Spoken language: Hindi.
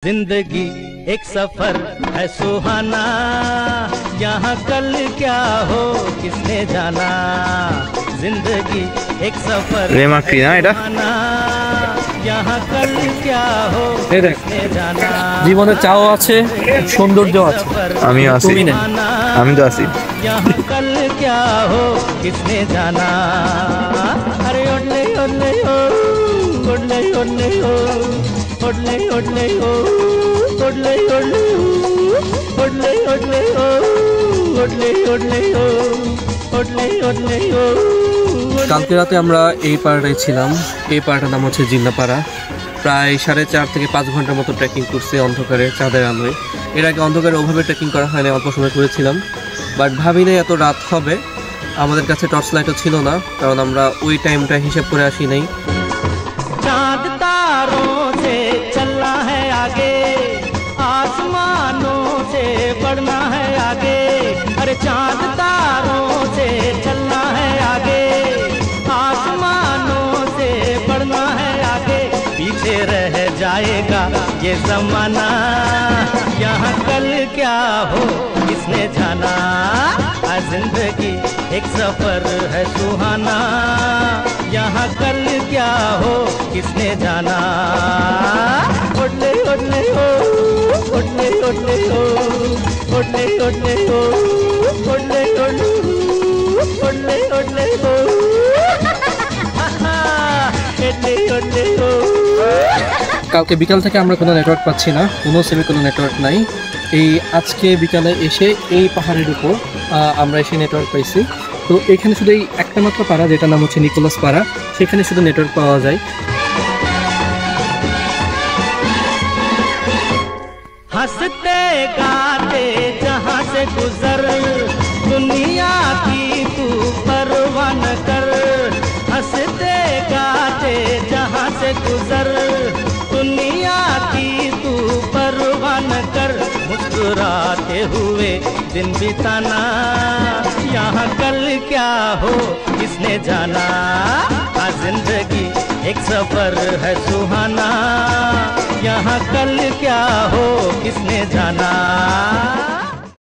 जिंदगी एक सफर है सुहाना, यहाँ कल क्या हो किसने जाना। जिंदगी एक सफर है सुहाना, यहाँ कल क्या हो किसने जाना। জীবনে চাও আছে, সৌন্দর্য আছে, আমিও আছি, তুমি না, আমি তো আছি। यहाँ कल क्या हो किसने जाना। अरे ओडले ओडले ओ, ओडले ओडले ओ, ओडले ओडले ओ, ओडले ओडले ओ, ओडले ओडले ओ, ओडले ओडले ओ, ओडले ओडले ओ। কালকে রাতে আমরা এই পাড়াটায় ছিলাম। এই পাড়াটার নাম হচ্ছে জিন্নাপাড়া। প্রায় 4.5 থেকে 5 ঘন্টার মতো ট্রেকিং করছে অন্ধকারে, চাঁদের আলোয়। এর আগে অন্ধকারে ওভাবে ট্রেকিং করা হয় না, অল্প সময় করেছিলাম, বাট ভাবিনি এত রাত হবে। আমাদের কাছে টর্চ লাইটও ছিল না, কারণ আমরা ওই টাইমটা হিসাব করে আসি নাই। चांद तारों से चलना है आगे, आसमानों से बढ़ना है आगे। अरे चांद तारों से चलना है आगे, आसमानों से बढ़ना है आगे। पीछे रह जाएगा ये जमाना, यहाँ कल क्या हो किसने जाना। जिंदगी एक सफर है सुहाना, यहाँ कल क्या हो किसने जाना। ओडले ओडले ओ, ओडले ओडले ओ, ओडले ओडले ओ, ओडले ओडले ओ, ओडले ओडले ओ, ओडले ओडले ओ। কালকে বিকাল থেকে আমরা কোনো নেটওয়ার্ক পাচ্ছি না, কোনো সিমে কোনো নেটওয়ার্ক নাই। এই আজকে বিকালে এসে এই পাহাড়ের উপর আমরা এসে নেটওয়ার্ক পাইছি। তো এখানে শুধু এই একটা মাত্র পাড়া, যেটার নাম হচ্ছে নিকোলাস পাড়া, সেখানে শুধু নেটওয়ার্ক পাওয়া যায়। हंसते गाते जहाँ से गुजर, दुनिया की तू परवाह न कर। हंसते गाते जहाँ से गुजर, दुनिया की तू परवाह न कर। मुस्कुराते हुए दिन बिताना, यहाँ कल क्या हो किसने जाना। जिंदगी एक सफर है सुहाना, यहाँ कल क्या हो किसने जाना।